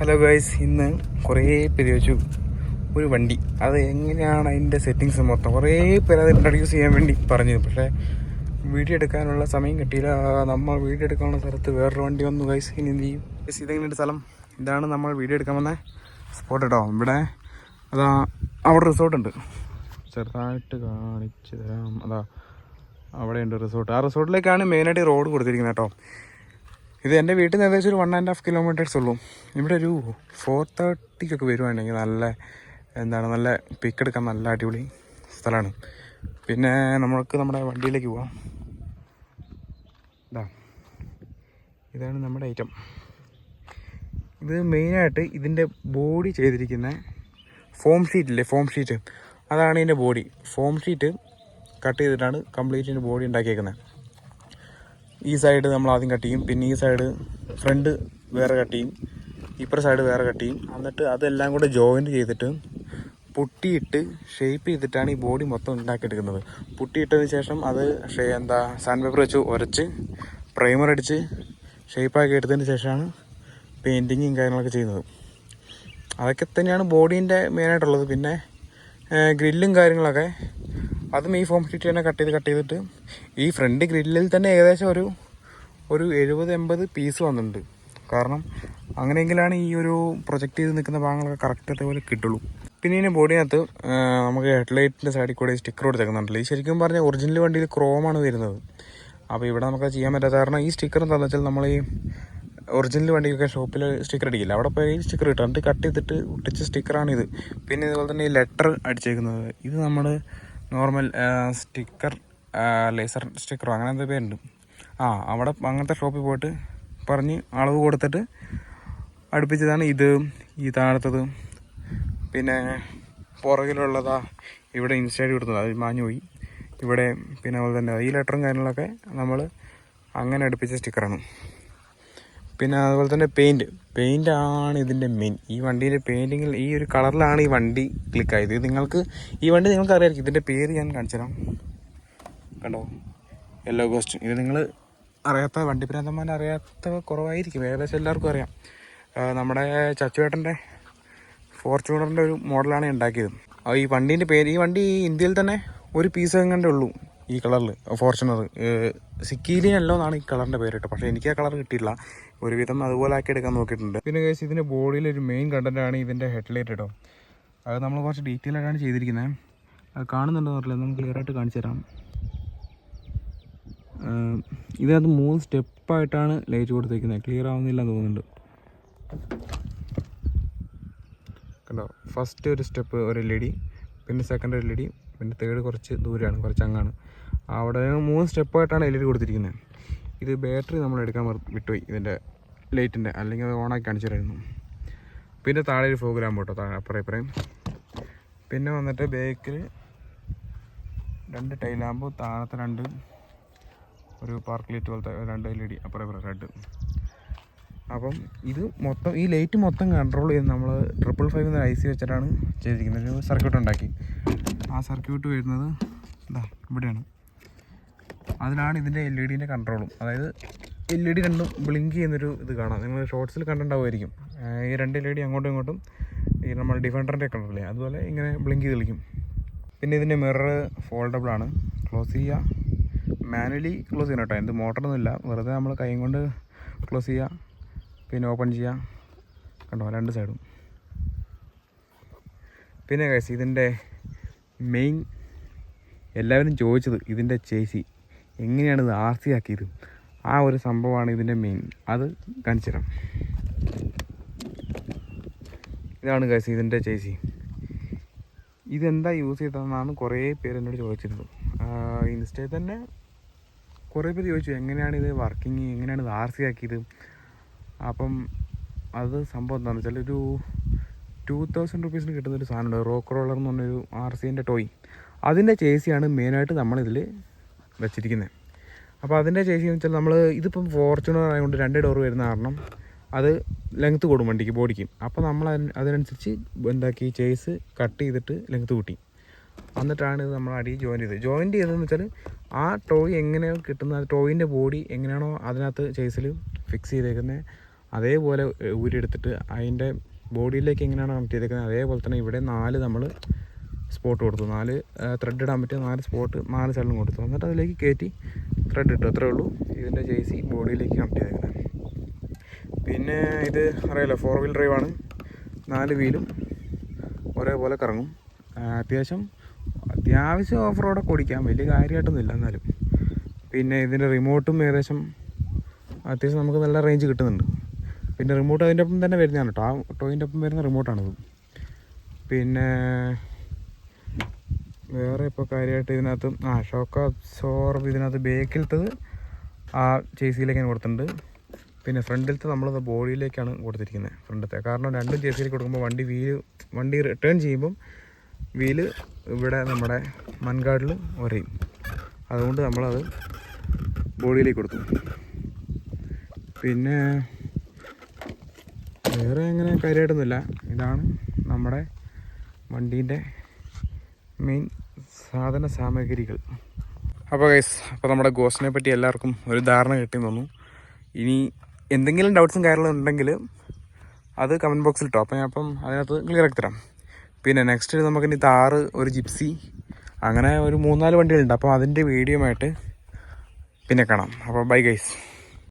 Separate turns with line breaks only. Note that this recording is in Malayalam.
ഹലോ ഗൈസ്, ഇന്ന് കുറേ പേര് ചോദിച്ചു ഒരു വണ്ടി അത് എങ്ങനെയാണ് അതിൻ്റെ സെറ്റിങ്സ് മൊത്തം. കുറേ പേര് അത് ഇൻട്രൊഡ്യൂസ് ചെയ്യാൻ വേണ്ടി പറഞ്ഞു. പക്ഷേ വീഡിയോ എടുക്കാനുള്ള സമയം കിട്ടിയില്ല. നമ്മൾ വീഡിയോ എടുക്കാനുള്ള സ്ഥലത്ത് വേറൊരു വണ്ടി വന്നു ഗൈസ്. ഇനി എന്ത് ചെയ്യും ഗൈസ്? ഇതെങ്ങനെ ഒരു സ്ഥലം, ഇതാണ് നമ്മൾ വീഡിയോ എടുക്കാൻ വന്ന സ്പോട്ട് കേട്ടോ. ഇവിടെ അതാ അവിടെ റിസോർട്ടുണ്ട്, ചെറുതായിട്ട് കാണിച്ചു തരാം. അതാ അവിടെയുണ്ട് റിസോർട്ട്. ആ റിസോർട്ടിലേക്കാണ് മെയിനായിട്ട് റോഡ് കൊടുത്തിരിക്കുന്നത് കേട്ടോ. ഇത് എൻ്റെ വീട്ടിൽ നിന്ന് ഏകദേശം ഒരു 1.5 കിലോമീറ്റേഴ്സ് ഉള്ളൂ. ഇവിടെ ഒരു 4:30 വരുവാണെങ്കിൽ നല്ല പിക്ക് എടുക്കാൻ നല്ല അടിപൊളി സ്ഥലമാണ്. പിന്നെ നമ്മൾക്ക് നമ്മുടെ വണ്ടിയിലേക്ക് പോവാം. ഇതാണ് നമ്മുടെ ഐറ്റം. ഇത് മെയിനായിട്ട് ഇതിൻ്റെ ബോഡി ചെയ്തിരിക്കുന്ന ഫോം ഷീറ്റ് അതാണ് ഇതിൻ്റെ ബോഡി. ഫോം ഷീറ്റ് കട്ട് ചെയ്തിട്ടാണ് കംപ്ലീറ്റ് ഇതിൻ്റെ ബോഡി ഉണ്ടാക്കിയേക്കുന്നത്. ഈ സൈഡ് നമ്മൾ ആദ്യം കട്ട് ചെയ്യും, പിന്നെ ഈ സൈഡ് ഫ്രണ്ട് വേറെ കട്ട് ചെയ്യും, ഇപ്പുറ സൈഡ് വേറെ കട്ട് ചെയ്യും. എന്നിട്ട് അതെല്ലാം കൂടെ ജോയിൻറ്റ് ചെയ്തിട്ട് പുട്ടിയിട്ട് ഷേപ്പ് ചെയ്തിട്ടാണ് ഈ ബോഡി മൊത്തം ഉണ്ടാക്കിയെടുക്കുന്നത്. പുട്ടിയിട്ടതിന് ശേഷം അത് സാൻഡ് പേപ്പർ വെച്ച് ഉരച്ച് പ്രൈമർ അടിച്ച് ഷേപ്പാക്കി എടുത്തതിന് ശേഷമാണ് പെയിൻറ്റിങ്ങും കാര്യങ്ങളൊക്കെ ചെയ്യുന്നത്. അതൊക്കെ തന്നെയാണ് ബോഡീൻ്റെ മെയിനായിട്ടുള്ളത്. പിന്നെ ഗ്രില്ലും കാര്യങ്ങളൊക്കെ അതും ഈ ഫോം ഷീറ്റ് തന്നെ കട്ട് ചെയ്തിട്ട് ഈ ഫ്രണ്ട് ഗ്രില്ലിൽ തന്നെ ഏകദേശം ഒരു 70-80 പീസ് വന്നിട്ടുണ്ട്. കാരണം അങ്ങനെയെങ്കിലാണ് ഈ ഒരു പ്രൊജക്റ്റ് ചെയ്ത് നിൽക്കുന്ന ഭാഗങ്ങളൊക്കെ കറക്റ്റ് അതേപോലെ കിട്ടുള്ളൂ. പിന്നെ ഇതിൻ്റെ ബോഡിനകത്ത് നമുക്ക് ഹെഡ്ലൈറ്റിൻ്റെ സൈഡിൽ കൂടെ സ്റ്റിക്കർ കൊടുത്തേക്കുന്നുണ്ടല്ലോ. ഈ ശരിക്കും പറഞ്ഞാൽ ഒറിജിനൽ വണ്ടിയിൽ ക്രോമാണ് വരുന്നത്. അപ്പോൾ ഇവിടെ നമുക്ക് ചെയ്യാൻ പറ്റാത്ത കാരണം ഈ സ്റ്റിക്കർ എന്താണെന്ന് വെച്ചാൽ നമ്മൾ ഈ ഒറിജിനൽ വണ്ടിയൊക്കെ ഷോപ്പിൽ സ്റ്റിക്കർ അടിക്കില്ല, അവിടെ പോയി സ്റ്റിക്കർ കിട്ടും. എന്നിട്ട് കട്ട് ചെയ്തിട്ട് ഒട്ടിച്ച സ്റ്റിക്കറാണിത്. പിന്നെ ഇതുപോലെ തന്നെ ഈ ലെറ്റർ അടിച്ചേക്കുന്നത് ഇത് നമ്മൾ നോർമൽ സ്റ്റിക്കർ ലേസർ സ്റ്റിക്കറോ അങ്ങനെ എന്താ പേരുണ്ട്. അവിടെ അങ്ങനത്തെ ഷോപ്പിൽ പോയിട്ട് പറഞ്ഞ് അളവ് കൊടുത്തിട്ട് അടുപ്പിച്ചതാണ് ഇത്. ഈ താഴത്തത് പിന്നെ പുറകിലുള്ളതാ ഇവിടെ ഇൻസ്റ്റൈഡ് കൊടുത്തത്, അത് മാഞ്ഞു പോയി ഇവിടെ. പിന്നെ അതുപോലെ തന്നെ ഈ ലെറ്ററും കാര്യങ്ങളൊക്കെ നമ്മൾ അങ്ങനെ അടുപ്പിച്ച സ്റ്റിക്കറാണ്. പിന്നെ അതുപോലെ തന്നെ പെയിൻ്റ് ആണ് ഇതിൻ്റെ മെയിൻ. ഈ വണ്ടീൻ്റെ പെയിൻറ്റിങ്ങിൽ ഈ ഒരു കളറിലാണ് ഈ വണ്ടി ക്ലിക്കായത്. ഈ വണ്ടി നിങ്ങൾക്ക് അറിയാമായിരിക്കും. ഇതിൻ്റെ പേര് ഞാൻ കാണിച്ചു തരാം. കണ്ടോ, യെല്ലോ ഗോസ്റ്റ്. ഇത് നിങ്ങൾ അറിയാത്ത വണ്ടിപ്രാന്തന്മാരെ അറിയാത്ത കുറവായിരിക്കും, ഏകദേശം എല്ലാവർക്കും അറിയാം. നമ്മുടെ ചച്ചുവേട്ടൻ്റെ ഫോർച്യൂണറിൻ്റെ ഒരു മോഡലാണ് ഉണ്ടാക്കിയത്. ഈ വണ്ടീൻ്റെ പേര്, ഈ വണ്ടി ഇന്ത്യയിൽ തന്നെ ഒരു പീസ് എങ്ങാണ്ടേ ഉള്ളൂ ഈ കളറിൽ, ഫോർച്യൂണർ. സിക്കീലിയല്ലോ എന്നാണ് ഈ കളറിൻ്റെ പേര് കേട്ടോ. പക്ഷേ എനിക്ക് ആ കളർ കിട്ടിയില്ല. ഒരുവിധം അതുപോലെ ആക്കി എടുക്കാൻ നോക്കിയിട്ടുണ്ട്. പിന്നെ കേസ് ഇതിൻ്റെ ബോഡിയിലൊരു മെയിൻ കണ്ടൻറ്റാണ് ഇതിൻ്റെ ഹെഡ്ലൈറ്റ് കേട്ടോ. അത് നമ്മൾ കുറച്ച് ഡീറ്റെയിൽ ആയിട്ടാണ് ചെയ്തിരിക്കുന്നത്. അത് കാണുന്നുണ്ടെന്ന് പറഞ്ഞില്ല, നമുക്ക് ക്ലിയർ ആയിട്ട് കാണിച്ചു തരാം. ഇതിനകത്ത് 3 സ്റ്റെപ്പായിട്ടാണ് ലൈറ്റ് കൊടുത്തേക്കുന്നത്. ക്ലിയർ ആവുന്നില്ല എന്ന് തോന്നുന്നുണ്ട്. കണ്ടോ, ഫസ്റ്റ് ഒരു സ്റ്റെപ്പ് ഒരു LED, പിന്നെ സെക്കൻഡ് ഒരു LED, പിന്നെ തേർഡ് കുറച്ച് ദൂരെയാണ്, കുറച്ച് അങ്ങാണ്. അവിടെ 3 സ്റ്റെപ്പായിട്ടാണ് LED കൊടുത്തിരിക്കുന്നത്. ഇത് ബാറ്ററി നമ്മൾ എടുക്കാൻ വിട്ടുപോയി ഇതിൻ്റെ ലൈറ്റിൻ്റെ, അല്ലെങ്കിൽ അത് ഓണാക്കി കാണിച്ചു തരായിരുന്നു. പിന്നെ താഴെ ഒരു ഫോഗ് ലാമ്പ് കേട്ടോ, താഴെ അപ്പുറം ഇപ്പുറം. പിന്നെ വന്നിട്ട് ബാക്കിൽ 2 ടൈൽ ലാമ്പ്, താഴത്തെ ഒരു പാർക്ക് ലൈറ്റ് പോലത്തെ 2 LED അപ്പുറം ഇപ്പുറം റെഡ്. അപ്പം ഇത് മൊത്തം ഈ ലൈറ്റ് മൊത്തം കൺട്രോൾ ചെയ്ത് നമ്മൾ 555 IC വെച്ചിട്ടാണ് ചെയ്തിരിക്കുന്നത്. ഒരു സർക്യൂട്ട് ഉണ്ടാക്കി. ആ സർക്യൂട്ട് വരുന്നത് ഇവിടെയാണ്. അതിലാണ് ഇതിൻ്റെ LED കൺട്രോളും. അതായത് LED രണ്ടും ബ്ലിങ്ക് ചെയ്യുന്നൊരു ഇത് കാണാം. നിങ്ങൾ ഷോർട്സിൽ കണ്ടിട്ടുണ്ടാവുമായിരിക്കും. ഈ 2 LED അങ്ങോട്ടും ഇങ്ങോട്ടും ഈ നമ്മൾ ഡിഫൻഡറിൻ്റെ കണ്ടിട്ടില്ലേ, അതുപോലെ ഇങ്ങനെ ബ്ലിങ്ക് ചെയ്ത് കളിക്കും. പിന്നെ ഇതിൻ്റെ മിറർ ഫോൾഡബിൾ ആണ്. ക്ലോസ് ചെയ്യുക, മാനുവലി ക്ലോസ് ചെയ്യണം കേട്ടോ. എന്ത് മോട്ടറൊന്നും ഇല്ല, വെറുതെ നമ്മൾ കൈ കൊണ്ട് ക്ലോസ് ചെയ്യുക, പിന്നെ ഓപ്പൺ ചെയ്യുക. കണ്ടോ, 2 സൈഡും. പിന്നെ ഗൈസ് ഇതിൻ്റെ മെയിൻ എല്ലാവരും ചോദിച്ചത് ഇതിൻ്റെ ചേസി എങ്ങനെയാണ് ഇത് RC ആക്കിയത്, ആ ഒരു സംഭവമാണ് ഇതിൻ്റെ മെയിൻ. അത് കാണിച്ചു തരാം. ഇതാണ് ഗൈസ് ഇതിൻ്റെ ചേസി. ഇതെന്താ യൂസ് ചെയ്തതെന്നാണ് കുറേ പേര് എന്നോട് ചോദിച്ചിരുന്നത്. ഇൻസ്റ്റയിൽ തന്നെ കുറേ പേര് ചോദിച്ചു എങ്ങനെയാണ് ഇത് വർക്കിങ്, എങ്ങനെയാണ് ഇത് RC ആക്കിയത്. അപ്പം അത് സംഭവം എന്താണെന്ന് വെച്ചാൽ ഒരു 2000 റുപ്പീസിന് കിട്ടുന്നൊരു സാധനമുണ്ട്, റോക്ക് റോളർ എന്ന് പറഞ്ഞൊരു RCൻ്റെ ടോയ്. അതിൻ്റെ ചേസിയാണ് മെയിനായിട്ട് നമ്മളിതിൽ വെച്ചിരിക്കുന്നത്. അപ്പോൾ അതിൻ്റെ ചേസി എന്ന് വെച്ചാൽ ഇതിപ്പം ഫോർച്യൂണർ ആയതുകൊണ്ട് 2 ഡോർ വരുന്ന കാരണം അത് ലെങ്ത്ത് കൂടും വണ്ടിക്ക്, ബോഡിക്ക്. അപ്പോൾ നമ്മൾ അതിനനുസരിച്ച് ചേസ് കട്ട് ചെയ്തിട്ട് ലെങ്ത്ത് കൂട്ടി. എന്നിട്ടാണ് ഇത് നമ്മൾ അടി ജോയിൻറ്റ് ചെയ്തതെന്ന് വെച്ചാൽ ആ ടോയ് എങ്ങനെയാണ് കിട്ടുന്നത്, ടോയിൻ്റെ ബോഡി എങ്ങനെയാണോ അതിനകത്ത് ചേസിൽ ഫിക്സ് ചെയ്തേക്കുന്നത് അതേപോലെ ഊരിയെടുത്തിട്ട് അതിൻ്റെ ബോഡിയിലേക്ക് എങ്ങനെയാണ് കണക്ട് ചെയ്തേക്കുന്നത് അതേപോലെ തന്നെ ഇവിടെ 4 നമ്മൾ സ്പോട്ട് കൊടുത്തു. 4 ത്രെഡ് ഇടാൻ പറ്റിയ 4 സ്പോട്ട് 4 സൈഡിലും കൊടുത്തു. എന്നിട്ട് അതിലേക്ക് കയറ്റി ത്രെഡ് ഇട്ടു. അത്രേ ഉള്ളൂ ഇതിൻ്റെ JC ബോഡിയിലേക്ക് കണക്ട് ചെയ്തേക്കുന്നത്. പിന്നെ ഇത് അറിയാലോ 4 വീൽ ഡ്രൈവാണ്. 4 വീലും ഒരേപോലെ കറങ്ങും. അത്യാവശ്യം ഓഫ് റോഡൊക്കെ ഓടിക്കാം, വലിയ കാര്യമായിട്ടൊന്നുമില്ല എന്നാലും. പിന്നെ ഇതിൻ്റെ റിമോട്ടും ഏകദേശം അത്യാവശ്യം നമുക്ക് നല്ല റേഞ്ച് കിട്ടുന്നുണ്ട്. പിന്നെ റിമോട്ട് അതിൻ്റെ ഒപ്പം തന്നെ വരുന്നതാണ് കേട്ടോ, ആ ടോയിൻ്റെ ഒപ്പം വരുന്ന റിമോട്ടാണിത്. പിന്നെ വേറെ ഇപ്പോൾ കാര്യമായിട്ട് ഇതിനകത്ത് ഷോക്ക് അബ്സോർബ് ഇതിനകത്ത് ബേക്കിലത്തത് ആ ചേസിയിലേക്കാണ് കൊടുത്തിട്ടുണ്ട്. പിന്നെ ഫ്രണ്ടിലത്തെ നമ്മളത് ബോഡിയിലേക്കാണ് കൊടുത്തിരിക്കുന്നത് ഫ്രണ്ടത്തെ. കാരണം രണ്ടും ചേസിയിലേക്ക് കൊടുക്കുമ്പോൾ വണ്ടി റിട്ടേൺ ചെയ്യുമ്പം വീല് ഇവിടെ നമ്മുടെ മൺഗാർഡിൽ ഉരയും. അതുകൊണ്ട് നമ്മളത് ബോഡിയിലേക്ക് കൊടുത്തു. പിന്നെ വേറെ അങ്ങനെ കാര്യമായിട്ടൊന്നുമില്ല. ഇതാണ് നമ്മുടെ വണ്ടീൻ്റെ മെയിൻ സാധന സാമഗ്രികൾ. അപ്പോൾ നമ്മുടെ ഗോസ്റ്റിനെ പറ്റി എല്ലാവർക്കും ഒരു ധാരണ കിട്ടിയെന്ന് തോന്നുന്നു. ഇനി എന്തെങ്കിലും ഡൗട്ട്സും കാര്യങ്ങളും ഉണ്ടെങ്കിൽ അത് കമൻറ്റ് ബോക്സിൽ ഇട്ടോ. അപ്പം അതിനകത്ത് ക്ലിയർ ആക്കി തരാം. പിന്നെ നെക്സ്റ്റ് നമുക്കിനി താറ്, ഒരു ജിപ്സി, അങ്ങനെ ഒരു 3-4 വണ്ടികളുണ്ട്. അപ്പോൾ അതിൻ്റെ വീഡിയോ ആയിട്ട് പിന്നെ കാണാം. അപ്പോൾ ബൈ ഗൈസ്.